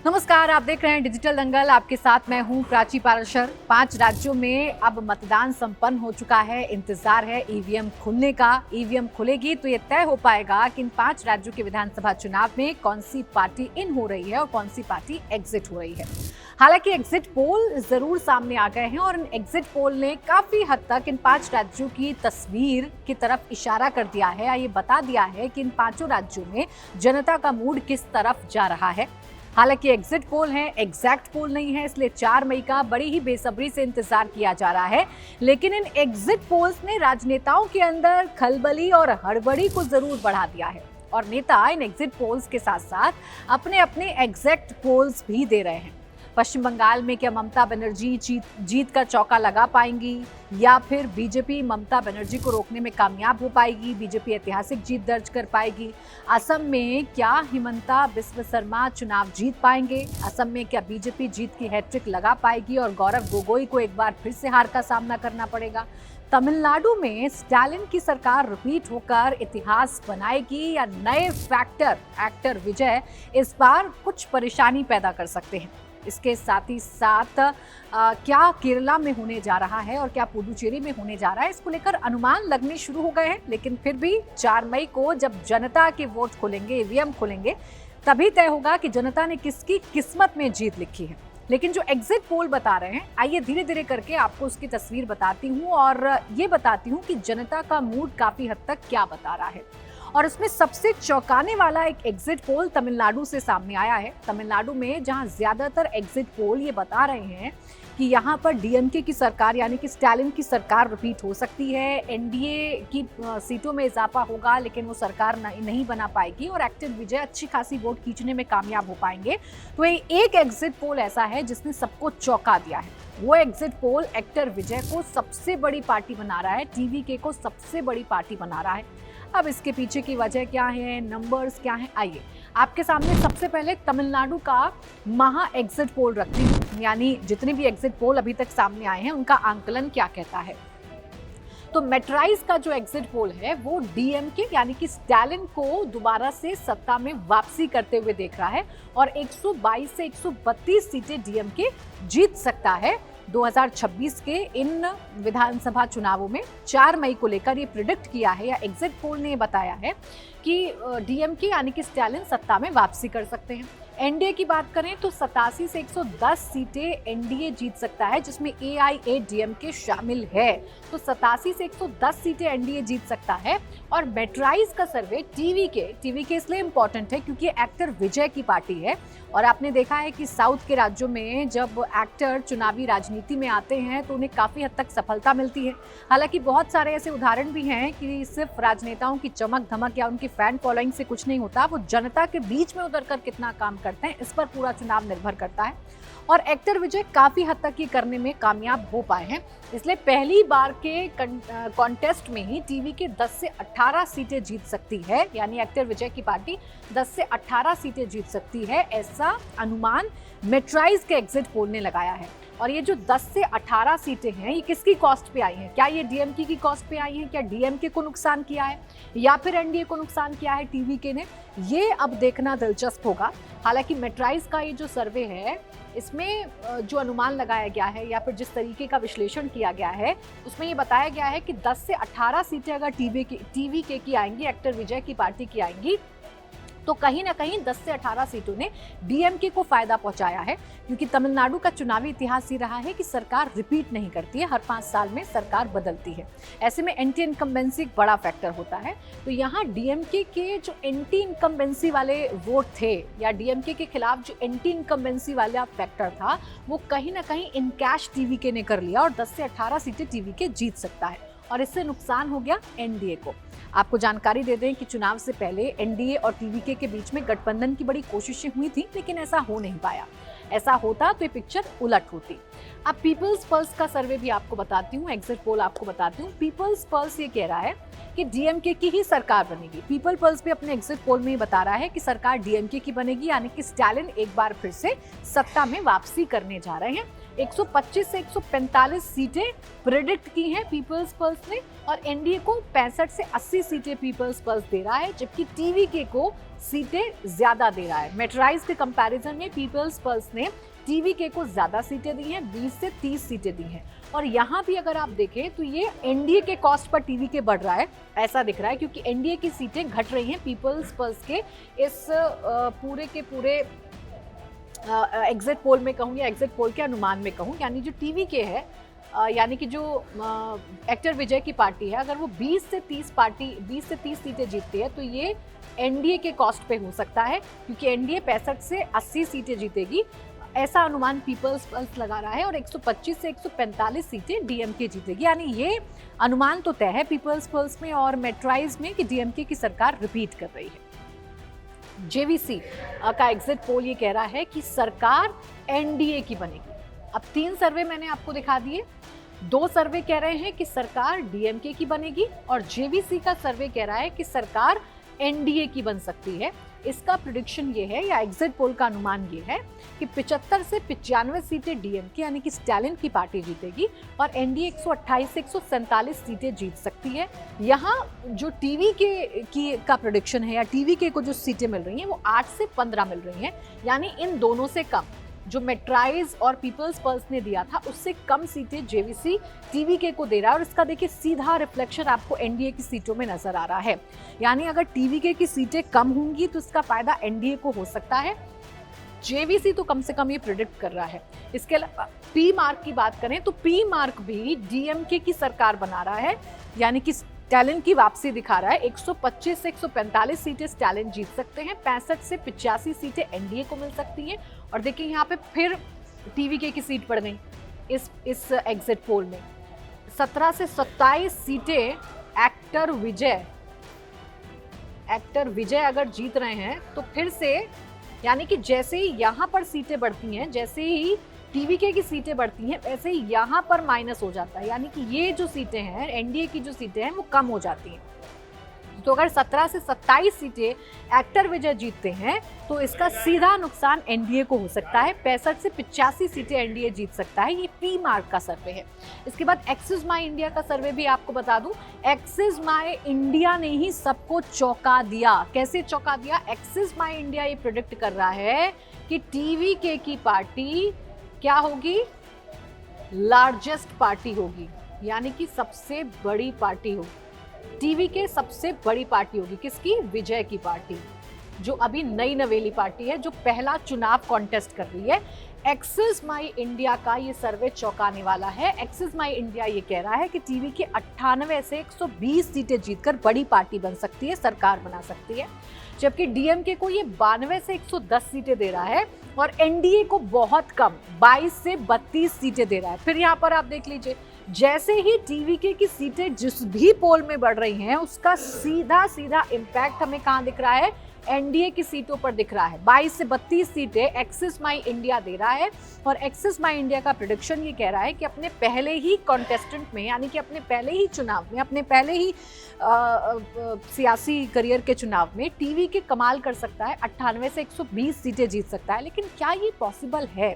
नमस्कार, आप देख रहे हैं डिजिटल दंगल। आपके साथ मैं हूं प्राची पाराशर। 5 राज्यों में अब मतदान संपन्न हो चुका है। इंतजार है ईवीएम खुलने का। ईवीएम खुलेगी तो ये तय हो पाएगा कि इन 5 राज्यों के विधानसभा चुनाव में कौन सी पार्टी इन हो रही है और कौन सी पार्टी एग्जिट हो रही है। हालांकि एग्जिट पोल जरूर सामने आ गए हैं और इन एग्जिट पोल ने काफी हद तक इन 5 राज्यों की तस्वीर की तरफ इशारा कर दिया है या ये बता दिया है कि इन 5 राज्यों में जनता का मूड किस तरफ जा रहा है। हालांकि एग्जिट पोल है, एग्जैक्ट पोल नहीं है, इसलिए 4 मई का बड़ी ही बेसब्री से इंतजार किया जा रहा है। लेकिन इन एग्जिट पोल्स ने राजनेताओं के अंदर खलबली और हड़बड़ी को जरूर बढ़ा दिया है और नेता इन एग्जिट पोल्स के साथ साथ अपने अपने एग्जैक्ट पोल्स भी दे रहे हैं। पश्चिम बंगाल में क्या ममता बनर्जी जीत का चौका लगा पाएंगी या फिर बीजेपी ममता बनर्जी को रोकने में कामयाब हो पाएगी, बीजेपी ऐतिहासिक जीत दर्ज कर पाएगी। असम में क्या हिमंता बिस्व शर्मा चुनाव जीत पाएंगे, असम में क्या बीजेपी जीत की हैट्रिक लगा पाएगी और गौरव गोगोई को एक बार फिर से हार का सामना करना पड़ेगा। तमिलनाडु में स्टालिन की सरकार रिपीट होकर इतिहास बनाएगी या नए एक्टर विजय इस बार कुछ परेशानी पैदा कर सकते हैं। इसके साथ ही साथ क्या केरला में होने जा रहा है और क्या पुडुचेरी में होने जा रहा है, इसको लेकर अनुमान लगने शुरू हो गए हैं। लेकिन फिर भी 4 मई को जब जनता के वोट खुलेंगे, ईवीएम खुलेंगे, तभी तय होगा कि जनता ने किसकी किस्मत में जीत लिखी है। लेकिन जो एग्जिट पोल बता रहे हैं, आइए धीरे धीरे करके आपको उसकी तस्वीर बताती हूँ और ये बताती हूँ कि जनता का मूड काफी हद तक क्या बता रहा है। और इसमें सबसे चौंकाने वाला एक एग्जिट पोल तमिलनाडु से सामने आया है। तमिलनाडु में जहां ज्यादातर एग्जिट पोल ये बता रहे हैं कि यहां पर डीएमके की सरकार यानी कि स्टालिन की सरकार रिपीट हो सकती है, एनडीए की सीटों में इजाफा होगा लेकिन वो सरकार नहीं बना पाएगी और एक्टर विजय अच्छी खासी वोट खींचने में कामयाब हो पाएंगे। तो ये एक एग्जिट पोल ऐसा है जिसने सबको चौंका दिया है। वो एग्जिट पोल एक्टर विजय को सबसे बड़ी पार्टी बना रहा है, टीवीके को सबसे बड़ी पार्टी बना रहा है। अब इसके पीछे की वजह क्या है, नंबर्स क्या है, आइए आपके सामने सबसे पहले तमिलनाडु का महा एग्जिट पोल रखती हूँ, यानी जितने भी एग्जिट पोल अभी तक सामने आए हैं उनका आंकलन क्या कहता है। तो मेट्राइज का जो एग्जिट पोल है वो डीएमके यानी कि स्टालिन को दोबारा से सत्ता में वापसी करते हुए देख रहा है और 122 से 132 सीटें डीएमके जीत सकता है 2026 के इन विधानसभा चुनावों में। 4 मई को लेकर ये प्रिडिक्ट किया है या एग्जिट पोल ने बताया है कि डीएमके यानी कि स्टालिन सत्ता में वापसी कर सकते हैं। एनडीए की बात करें तो 87 से 110 सीटें एनडीए जीत सकता है जिसमें एआईएडीएमके शामिल है। तो 87 से 110 सीटें एनडीए जीत सकता है। और मेट्राइज का सर्वे टीवीके इसलिए इंपॉर्टेंट है क्योंकि एक्टर विजय की पार्टी है और आपने देखा है कि साउथ के राज्यों में जब एक्टर चुनावी राजनीति में आते हैं तो उन्हें काफी हद तक सफलता मिलती है। हालांकि बहुत सारे ऐसे उदाहरण भी हैं कि सिर्फ राजनेताओं की चमक धमक या उनकी फैन फॉलोइंग से कुछ नहीं होता, वो जनता के बीच में उतरकर कितना काम करते हैं इस पर पूरा चुनाव निर्भर करता है। और एक्टर विजय काफी हद तक ये करने में कामयाब हो पाए हैं, इसलिए पहली बार के कॉन्टेस्ट में ही टीवी के 10 से 18 सीटें जीत सकती है, यानी एक्टर विजय की पार्टी 10 से 18 सीटें जीत सकती है, ऐसा अनुमान मेट्राइज के एग्जिट पोल ने लगाया है। और ये जो 10 से 18 सीटें हैं ये किसकी कॉस्ट पे आई हैं? क्या ये डीएमके की कॉस्ट पे आई हैं? क्या डीएमके को नुकसान किया है या फिर एनडीए को नुकसान किया है टीवीके ने? ये अब देखना दिलचस्प होगा। हालांकि मेट्राइज का ये जो सर्वे है इसमें जो अनुमान लगाया गया है या फिर जिस तरीके का विश्लेषण किया गया है उसमें ये बताया गया है कि 10 से 18 सीटें अगर टीवीके की आएंगी, एक्टर विजय की पार्टी की आएंगी, तो कहीं ना कहीं 10 से 18 सीटों ने डीएमके को फायदा पहुंचाया है क्योंकि तमिलनाडु का चुनावी इतिहास ही रहा है कि सरकार रिपीट नहीं करती है, हर 5 साल में सरकार बदलती है। ऐसे में एंटी इनकम्बेंसी एक बड़ा फैक्टर होता है। तो यहाँ डीएमके के जो एंटी इनकम्बेंसी वाले वोट थे या डीएमके के खिलाफ जो एंटी इनकम्बेंसी वाला फैक्टर था वो कहीं ना कहीं इन कैश टीवीके ने कर लिया और 10 से 18 सीटें टीवीके जीत सकता है और इससे नुकसान हो गया एनडीए को। आपको जानकारी दे दें कि चुनाव से पहले एनडीए और टीवीके के बीच में गठबंधन की बड़ी कोशिशें हुई थी लेकिन ऐसा हो नहीं पाया। ऐसा होता तो ये पिक्चर उलट होती। अब पीपल्स पल्स का सर्वे भी आपको बताती हूँ, एग्जिट पोल आपको बताती हूँ। पीपल्स पल्स ये कह रहा है कि डीएमके की ही सरकार बनेगी। पीपल पल्स भी अपने एग्जिट पोल में ही बता रहा है कि सरकार डीएमके की बनेगी, यानी कि स्टालिन एक बार फिर से सत्ता में वापसी करने जा रहे हैं। 125 से 145 सीटें प्रेडिक्ट की हैं पीपल्स पल्स ने और एनडीए को 65 से 80 सीटें पीपल्स पल्स दे रहा है, जबकि टीवीके को सीटें ज्यादा दे रहा है। मेट्राइज के कंपैरिजन में पीपल्स पल्स ने टीवीके को ज्यादा सीटें दी हैं, 20 से 30 सीटें दी हैं। और यहाँ भी अगर आप देखें तो ये एनडीए के कॉस्ट पर टीवीके बढ़ रहा है, ऐसा दिख रहा है, क्योंकि एनडीए की सीटें घट रही हैं पीपल्स पल्स के इस पूरे के पूरे एग्जिट पोल में कहूँ या एग्जिट पोल के अनुमान में कहूँ। यानी जो टीवीके है, यानी कि जो एक्टर विजय की पार्टी है, अगर वो 20 से 30 सीटें जीतती है तो ये एनडीए के कॉस्ट पे हो सकता है, क्योंकि एनडीए 65 से 80 सीटें जीतेगी, ऐसा अनुमान पीपल्स पल्स लगा रहा है। और 125 से 145 सीटें डीएमके जीतेगी। यानी ये अनुमान तो तय है पीपल्स पल्स में और मेट्राइज में कि डीएमके की सरकार रिपीट कर रही है। जेवीसी का एग्जिट पोल ये कह रहा है कि सरकार एनडीए की बनेगी। अब 3 सर्वे मैंने आपको दिखा दिए। 2 सर्वे कह रहे हैं कि सरकार डीएमके की बनेगी और जेवीसी का सर्वे कह रहा है कि सरकार एनडीए की बन सकती है। इसका प्रेडिक्शन ये है या एग्जिट पोल का अनुमान ये है कि 75 से 95 सीटें डीएमके यानी कि स्टैलिन की पार्टी जीतेगी और एनडीए 128 से 147 सीटें जीत सकती है। यहाँ जो टीवीके का प्रेडिक्शन है या टीवीके को जो सीटें मिल रही हैं वो 8 से 15 मिल रही हैं, यानी इन दोनों से कम। जो मेट्राइज और पीपल्स पल्स ने दिया था उससे कम सीटें जेवीसी टीवीके को दे रहा है और इसका देखिए सीधा रिफ्लेक्शन आपको एनडीए की सीटों में नजर आ रहा है। यानी अगर टीवीके की सीटें कम होंगी तो इसका फायदा एनडीए को हो सकता है। जेवीसी तो कम से कम ये प्रेडिक्ट कर रहा है। इसके अलावा पी मार्क की बात करें तो पी मार्क भी डीएमके की सरकार बना रहा है, यानी कि स्टैलिन की वापसी दिखा रहा है। 125 से 145 सीटें स्टैलिन जीत सकते हैं, 65 से 85 सीटें एनडीए को मिल सकती हैं। और देखिए यहाँ पे फिर टीवीके की सीट बढ़ गई इस एग्जिट पोल में। 17 से 27 सीटें एक्टर विजय अगर जीत रहे हैं तो फिर से, यानी कि जैसे ही यहाँ पर सीटें बढ़ती हैं, जैसे ही टीवीके की सीटें बढ़ती हैं, वैसे ही यहाँ पर माइनस हो जाता है, यानी कि ये जो सीटें हैं एनडीए की जो सीटें हैं वो कम हो जाती हैं। तो अगर 17 से 27 सीटें एक्टर विजय जीतते हैं तो इसका सीधा नुकसान एनडीए को हो सकता है। 65 से 85 सीटें एनडीए जीत सकता है। ये पी मार्क का सर्वे है। इसके बाद एक्सिस माई इंडिया का सर्वे भी आपको बता दूं। एक्सिस माई इंडिया ने ही सबको चौंका दिया। कैसे चौंका दिया? एक्सिस माई इंडिया ये प्रेडिक्ट कर रहा है कि टीवीके की पार्टी क्या होगी? लार्जेस्ट पार्टी होगी, यानी कि सबसे बड़ी पार्टी होगी। टीवीके सबसे बड़ी पार्टी होगी। किसकी? विजय की पार्टी, जो अभी नई नवेली पार्टी है, जो पहला चुनाव कॉन्टेस्ट कर रही है। एक्सिस माई इंडिया का ये सर्वे चौंकाने वाला है। एक्सिस माई इंडिया ये कह रहा है कि टीवीके 98 से 120 सीटें जीतकर बड़ी पार्टी बन सकती है, सरकार बना सकती है, जबकि डीएमके को ये 92 से 110 सीटें दे रहा है और एनडीए को बहुत कम 22 से 32 सीटें दे रहा है। फिर यहाँ पर आप देख लीजिए, जैसे ही टीवीके की सीटें जिस भी पोल में बढ़ रही हैं उसका सीधा सीधा इम्पैक्ट हमें कहाँ दिख रहा है? एनडीए की सीटों पर दिख रहा है। 22 से 32 सीटें एक्सिस माई इंडिया दे रहा है और एक्सिस माई इंडिया का प्रेडिक्शन ये कह रहा है कि अपने पहले ही कॉन्टेस्टेंट में, यानी कि अपने पहले ही चुनाव में, अपने पहले ही सियासी करियर के चुनाव में टीवीके कमाल कर सकता है, 98 से 120 सीटें जीत सकता है। लेकिन क्या ये पॉसिबल है?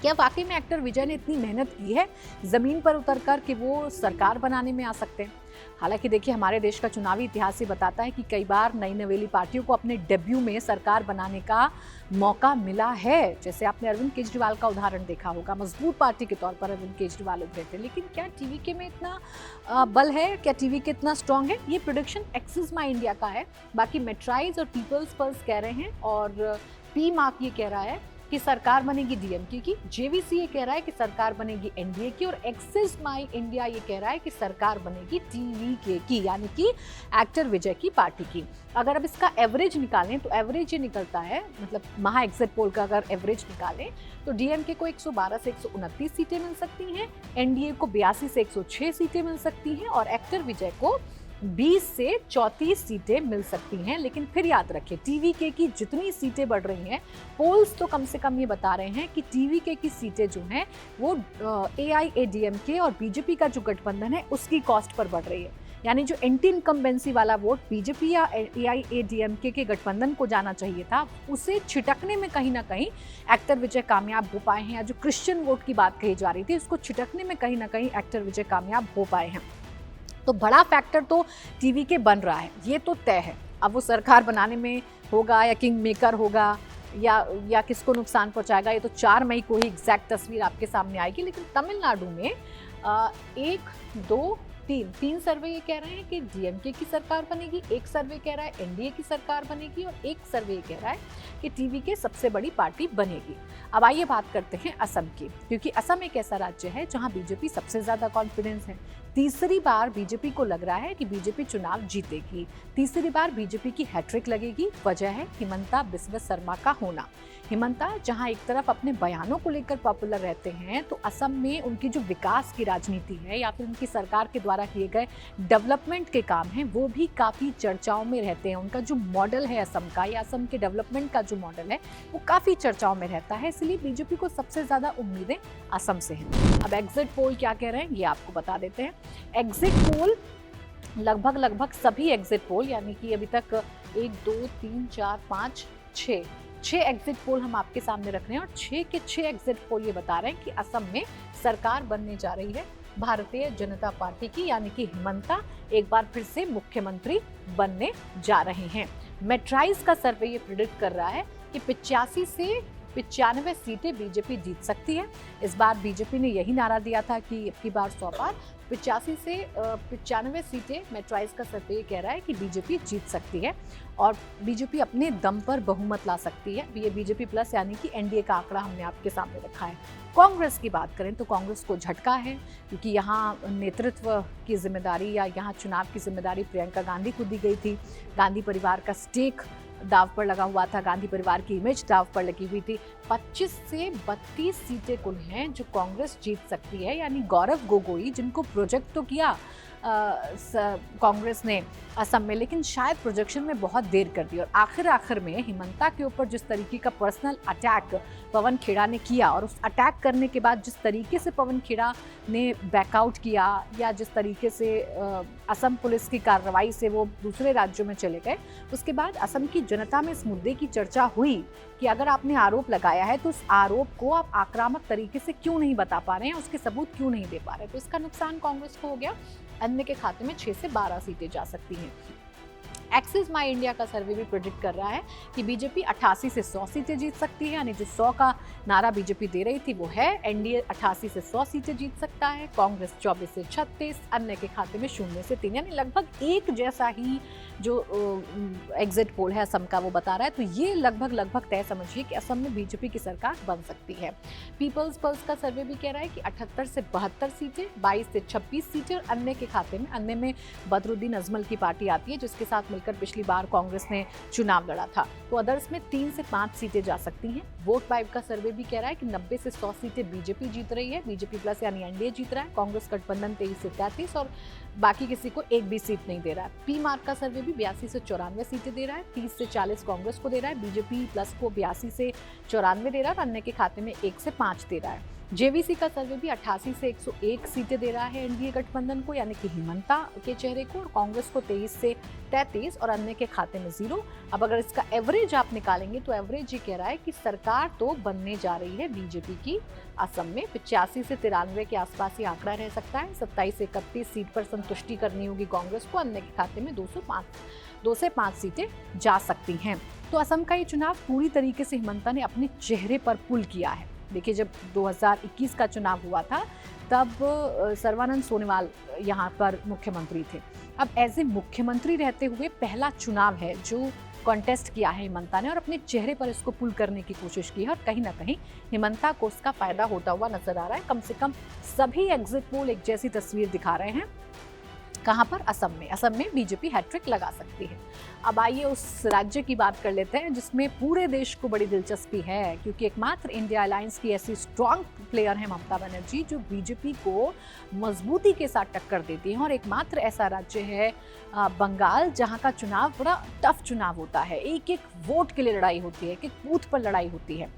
क्या वाकई में एक्टर विजय ने इतनी मेहनत की है जमीन पर उतरकर कि वो सरकार बनाने में आ सकते हैं? हालांकि देखिए, हमारे देश का चुनावी इतिहास ही बताता है कि कई बार नई नवेली पार्टियों को अपने डेब्यू में सरकार बनाने का मौका मिला है। जैसे आपने अरविंद केजरीवाल का उदाहरण देखा होगा, मजबूत पार्टी के तौर पर अरविंद केजरीवाल उभरे थे। लेकिन क्या टीवीके में इतना बल है? क्या टीवीके इतना स्ट्रांग है? ये प्रेडिक्शन एक्सिस माई इंडिया का है। बाकी मेट्राइज और पीपल्स पल्स कह रहे हैं और पी मार्क ये कह रहा है कि सरकार बनेगी डीएमके की। जेवीसी ये कह रहा है कि सरकार बनेगी एनडीए की और एक्सिस माई इंडिया ये कह रहा है कि सरकार बनेगी टीवीके की, यानी कि एक्टर विजय की पार्टी की। अगर अब इसका एवरेज निकालें तो एवरेज ये निकलता है, मतलब महा एग्जिट पोल का अगर एवरेज निकालें तो डीएमके को 112 से 129 सीटें मिल सकती हैं, एनडीए को 82 से 106 सीटें मिल सकती हैं और एक्टर विजय को 20 से 34 सीटें मिल सकती हैं। लेकिन फिर याद रखें, टीवीके की जितनी सीटें बढ़ रही हैं, पोल्स तो कम से कम ये बता रहे हैं कि टीवीके की सीटें जो हैं वो एआईएडीएमके और बीजेपी का जो गठबंधन है उसकी कॉस्ट पर बढ़ रही है। यानी जो एंटी इनकम्बेंसी वाला वोट बीजेपी या एआईएडीएमके के गठबंधन को जाना चाहिए था, उसे छिटकने में कहीं ना कहीं एक्टर विजय कामयाब हो पाए हैं। या जो क्रिश्चियन वोट की बात कही जा रही थी, उसको छिटकने में कहीं ना कहीं एक्टर विजय कामयाब हो पाए हैं। तो बड़ा फैक्टर तो टीवीके बन रहा है, ये तो तय है। अब वो सरकार बनाने में होगा या किंग मेकर होगा या किसको नुकसान पहुंचाएगा, ये तो 4 मई को ही एग्जैक्ट तस्वीर आपके सामने आएगी। लेकिन तमिलनाडु में 1, 2, 3 सर्वे ये कह रहे हैं कि डीएमके की सरकार बनेगी, एक सर्वे कह रहा है एनडीए की सरकार बनेगी और एक सर्वे ये कह रहा है कि टीवीके सबसे बड़ी पार्टी बनेगी। अब आइए बात करते हैं असम की, क्योंकि असम एक ऐसा राज्य है जहां बीजेपी सबसे ज्यादा कॉन्फिडेंस है। तीसरी बार बीजेपी को लग रहा है कि बीजेपी चुनाव जीतेगी, तीसरी बार बीजेपी की हैट्रिक लगेगी। वजह है हिमंता बिस्वा शर्मा का होना। हिमंता जहां एक तरफ अपने बयानों को लेकर पॉपुलर रहते हैं, तो असम में उनकी जो विकास की राजनीति है या फिर उनकी सरकार के द्वारा किए गए डेवलपमेंट के काम हैं वो भी काफ़ी चर्चाओं में रहते हैं। उनका जो मॉडल है असम का या असम के डेवलपमेंट का जो मॉडल है वो काफ़ी चर्चाओं में रहता है, इसलिए बीजेपी को सबसे ज़्यादा उम्मीदें असम से हैं। अब एग्जिट पोल क्या कह रहे हैं ये आपको बता देते हैं। एग्जिट पोल लगभग सभी एग्जिट पोल, यानी कि अभी तक 1, 2, 3, 4, 5, 6 एग्जिट पोल हम आपके सामने रख रहे हैं और 6 के 6 एग्जिट पोल ये बता रहे हैं कि असम में सरकार बनने जा रही है भारतीय जनता पार्टी की, यानी कि हिमंता एक बार फिर से मुख्यमंत्री बनने जा रहे हैं। मेट्राइज का सर्वे ये प्रिडिक्ट कर रहा है कि 85 से 95 सीटें बीजेपी जीत सकती है। इस बार बीजेपी ने यही नारा दिया था कि अब की बार 100 पार, 85 से 95 सीटें मेट्राइज का सर्वे कह रहा है कि बीजेपी जीत सकती है और बीजेपी अपने दम पर बहुमत ला सकती है। ये बीजेपी प्लस यानी कि एनडीए का आंकड़ा हमने आपके सामने रखा है। कांग्रेस की बात करें तो कांग्रेस को झटका है, क्योंकि यहाँ नेतृत्व की जिम्मेदारी या यहाँ चुनाव की जिम्मेदारी प्रियंका गांधी को दी गई थी। गांधी परिवार का स्टेक दाव पर लगा हुआ था, गांधी परिवार की इमेज दाव पर लगी हुई थी। 25 से 32 सीटें कुल हैं जो कांग्रेस जीत सकती है, यानी गौरव गोगोई जिनको प्रोजेक्ट तो किया कांग्रेस ने असम में, लेकिन शायद प्रोजेक्शन में बहुत देर कर दी और आखिर में हिमंता के ऊपर जिस तरीके का पर्सनल अटैक पवन खेड़ा ने किया और उस अटैक करने के बाद जिस तरीके से पवन खेड़ा ने बैकआउट किया या जिस तरीके से असम पुलिस की कार्रवाई से वो दूसरे राज्यों में चले गए, उसके बाद असम की जनता में इस मुद्दे की चर्चा हुई कि अगर आपने आरोप लगाया है तो उस आरोप को आप आक्रामक तरीके से क्यों नहीं बता पा रहे हैं, उसके सबूत क्यों नहीं दे पा रहे, तो इसका नुकसान कांग्रेस को हो गया। अन्य के खाते में 6 से 12 सीटें जा सकती हैं। एक्सिस माई इंडिया का सर्वे भी प्रेडिक्ट कर रहा है कि बीजेपी 88 से 100 सीटें जीत सकती है, यानी जो 100 का नारा बीजेपी दे रही थी वो है। एनडीए 88 से 100 सीटें जीत सकता है, कांग्रेस 24 से 36, अन्य के खाते में 0 से 3, यानी लगभग एक जैसा ही जो एग्जिट पोल है असम का वो बता रहा है। तो ये लगभग तय समझिए कि असम में बीजेपी की सरकार बन सकती है। पीपल्स पल्स का सर्वे भी कह रहा है कि 78 से 72 सीटें, 22 से 26 सीटें और अन्य के खाते में, अन्य में बदरुद्दीन अजमल की पार्टी आती है जिसके साथ मिलकर पिछली बार कांग्रेस ने चुनाव लड़ा था। तो अदर्स में 3 से 5 सीटें जा सकती हैं। वोट 5 का सर्वे भी कह रहा है कि 90 से 100 सीटें बीजेपी जीत रही है, बीजेपी प्लस यानी एनडीए जीत रहा है, कांग्रेस गठबंधन 23 से 33 और बाकी किसी को एक भी सीट नहीं दे रहा है। पी मार्क का सर्वे भी 82 से 94 सीटें दे रहा है, 30 से 40 कांग्रेस को दे रहा है, बीजेपी प्लस को 82 से 94 दे रहा है और अन्य के खाते में 1 से 5 दे रहा है। जेवीसी का सर्वे भी 88 से 101 सीटें दे रहा है एनडीए गठबंधन को, यानी कि हिमंता के चेहरे को, और कांग्रेस को 23 से 33 और अन्य के खाते में 0। अब अगर इसका एवरेज आप निकालेंगे तो एवरेज ये कह रहा है कि सरकार तो बनने जा रही है बीजेपी की असम में। 85 से 93 के आसपास ये आंकड़ा रह सकता है। 27 से 31 सीट पर संतुष्टि करनी होगी कांग्रेस को, अन्य के खाते में 2 से 5 सीटें जा सकती हैं। तो असम का ये चुनाव पूरी तरीके से हिमंता ने अपने चेहरे पर पुल किया है। देखिए, जब 2021 का चुनाव हुआ था तब सर्बानंद सोनोवाल यहाँ पर मुख्यमंत्री थे। अब एज ए मुख्यमंत्री रहते हुए पहला चुनाव है जो कॉन्टेस्ट किया है हिमंता ने और अपने चेहरे पर इसको पुल करने की कोशिश की है और कहीं ना कहीं हिमंता को उसका फायदा होता हुआ नजर आ रहा है। कम से कम सभी एग्जिट पोल एक जैसी तस्वीर दिखा रहे हैं। कहाँ पर? असम में बीजेपी हैट्रिक लगा सकती है। अब आइए उस राज्य की बात कर लेते हैं जिसमें पूरे देश को बड़ी दिलचस्पी है, क्योंकि एकमात्र इंडिया अलायंस की ऐसी स्ट्रॉन्ग प्लेयर है ममता बनर्जी जो बीजेपी को मजबूती के साथ टक्कर देती है। और एकमात्र ऐसा राज्य है बंगाल जहाँ का चुनाव बड़ा टफ चुनाव होता है, एक एक वोट के लिए लड़ाई होती है, एक एक बूथ पर लड़ाई होती है।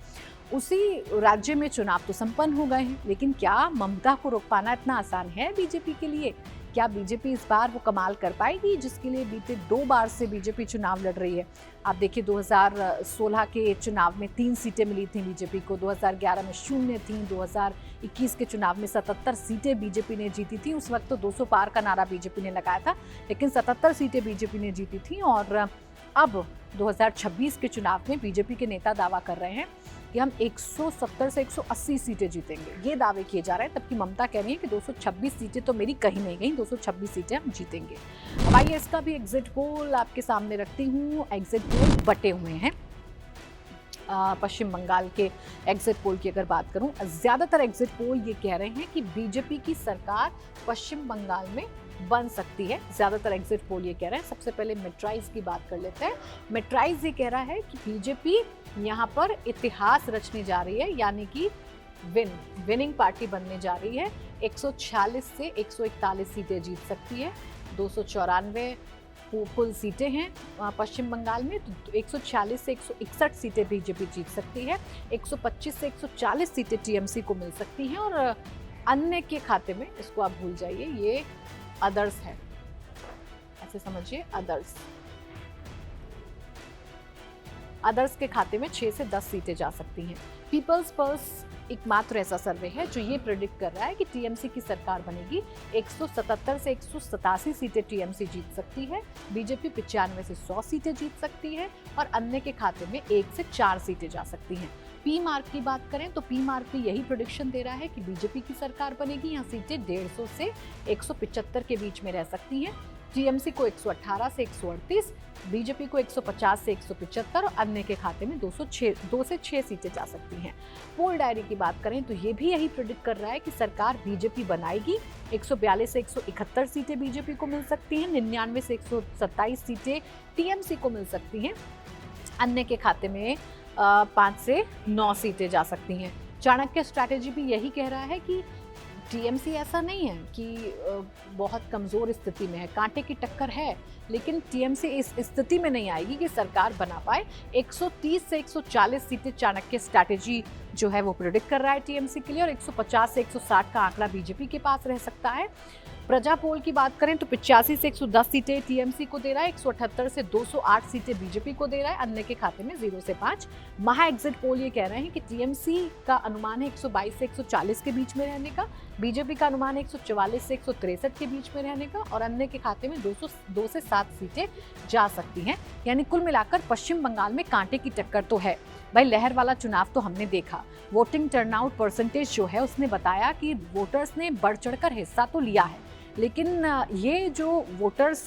उसी राज्य में चुनाव तो संपन्न हो गए हैं, लेकिन क्या ममता को रोक पाना इतना आसान है बीजेपी के लिए? क्या बीजेपी इस बार वो कमाल कर पाएगी जिसके लिए बीते 2 बार से बीजेपी चुनाव लड़ रही है? आप देखिए, 2016 के चुनाव में 3 सीटें मिली थी बीजेपी को, 2011 में 0 थी, 2021 के चुनाव में 77 सीटें बीजेपी ने जीती थी। उस वक्त तो 200 पार का नारा बीजेपी ने लगाया था, लेकिन 77 सीटें बीजेपी ने जीती थी और अब 2026 के चुनाव में बीजेपी के नेता दावा कर रहे हैं कि हम 170 से 180 सीटें जीतेंगे, ये दावे किए जा रहे हैं। तबकि ममता कह रही है कि 226 सीटें तो मेरी कहीं नहीं गई, 226 सीटें हम जीतेंगे। अब आइए इसका भी एग्जिट पोल आपके सामने रखती हूँ। एग्जिट पोल बटे हुए हैं। पश्चिम बंगाल के एग्जिट पोल की अगर बात करूं, ज़्यादातर एग्जिट पोल ये कह रहे हैं कि बीजेपी की सरकार पश्चिम बंगाल में बन सकती है। ज़्यादातर एग्जिट पोल ये कह रहे हैं। सबसे पहले मेट्राइज की बात कर लेते हैं। मेट्राइज ये कह रहा है कि बीजेपी यहाँ पर इतिहास रचने जा रही है, यानी कि विनिंग पार्टी बनने जा रही है। 146 से 141 सीटें जीत सकती है। 294 कुल सीटें हैं पश्चिम बंगाल में, तो 146 से 161 सीटें बीजेपी जीत सकती है। 125 से 140 सीटें टीएमसी को मिल सकती हैं। और अन्य के खाते में, इसको आप भूल जाइए, ये अदर्स है, ऐसे समझिए, अदर्स के खाते में 6 से 10 सीटें जा सकती हैं। पीपल्स पल्स एकमात्र ऐसा सर्वे है जो ये प्रेडिक्ट कर रहा है कि टीएमसी की सरकार बनेगी। 177 से 187 सीटें टीएमसी जीत सकती है। बीजेपी 95 से 100 सीटें जीत सकती है। और अन्य के खाते में 1 से 4 सीटें जा सकती हैं। पी मार्क की बात करें तो पी मार्क भी यही प्रेडिक्शन दे रहा है कि बीजेपी की सरकार बनेगी। यहाँ सीटें 150 से 175 के बीच में रह सकती हैं। टीएमसी को 118 से 138, बीजेपी को 150 से 175 और अन्य के खाते में 2 से 6 सीटें जा सकती हैं। पोल डायरी की बात करें तो ये भी यही प्रेडिक्ट कर रहा है कि सरकार बीजेपी बनाएगी। 142 से 171 सीटें बीजेपी को मिल सकती हैं। 99 से 127 सीटें टीएमसी को मिल सकती हैं। अन्य के खाते में 5 से 9 सीटें जा सकती हैं। चाणक्य स्ट्रैटेजी भी यही कह रहा है कि टीएमसी ऐसा नहीं है कि बहुत कमज़ोर स्थिति में है, कांटे की टक्कर है, लेकिन टीएमसी इस स्थिति में नहीं आएगी कि सरकार बना पाए। 130 से 140 सीटें चाणक्य स्ट्रैटेजी जो है वो प्रेडिक्ट कर रहा है टीएमसी के लिए। और 150 से 160 का आंकड़ा बीजेपी के पास रह सकता है। प्रजा पोल की बात करें तो 85 से 110 सीटें टीएमसी को दे रहा है। 178 से 208 सीटें बीजेपी को दे रहा है। अन्य के खाते में 0 से 5। महा एग्जिट पोल ये कह रहे हैं कि टीएमसी का अनुमान है 122 से 140 के बीच में रहने का। बीजेपी का अनुमान है 144 से 163 के बीच में रहने का। और अन्य के खाते में 2 से 7 सीटें जा सकती हैं। यानी कुल मिलाकर पश्चिम बंगाल में कांटे की टक्कर तो है। भाई लहर वाला चुनाव तो हमने देखा। वोटिंग टर्नआउट परसेंटेज जो है उसने बताया कि वोटर्स ने बढ़ चढ़कर हिस्सा तो लिया है, लेकिन ये जो वोटर्स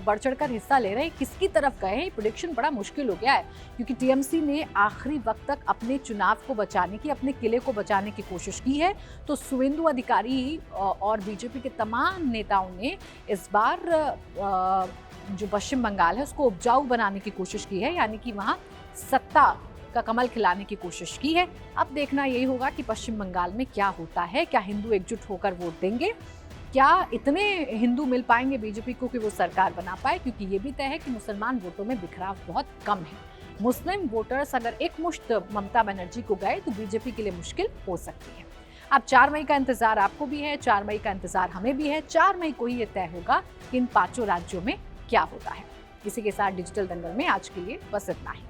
बढ़ चढ़कर हिस्सा ले रहे हैं किसकी तरफ गए हैं, प्रेडिक्शन बड़ा मुश्किल हो गया है। क्योंकि टीएमसी ने आखिरी वक्त तक अपने चुनाव को बचाने की, अपने किले को बचाने की कोशिश की है। तो शुवेंदु अधिकारी और बीजेपी के तमाम नेताओं ने इस बार जो पश्चिम बंगाल है उसको उपजाऊ बनाने की कोशिश की है, यानी कि वहाँ सत्ता का कमल खिलाने की कोशिश की है। अब देखना यही होगा कि पश्चिम बंगाल में क्या होता है। क्या हिंदू एकजुट होकर वोट देंगे? क्या इतने हिंदू मिल पाएंगे बीजेपी को कि वो सरकार बना पाए? क्योंकि ये भी तय है कि मुसलमान वोटों में बिखराव बहुत कम है। मुस्लिम वोटर्स अगर एक मुश्त ममता बनर्जी को गए तो बीजेपी के लिए मुश्किल हो सकती है। अब 4 मई का इंतजार आपको भी है, 4 मई का इंतजार हमें भी है। 4 मई को ही ये तय होगा कि इन 5 राज्यों में क्या होता है। इसी के साथ डिजिटल दंगल में आज के लिए बस इतना ही।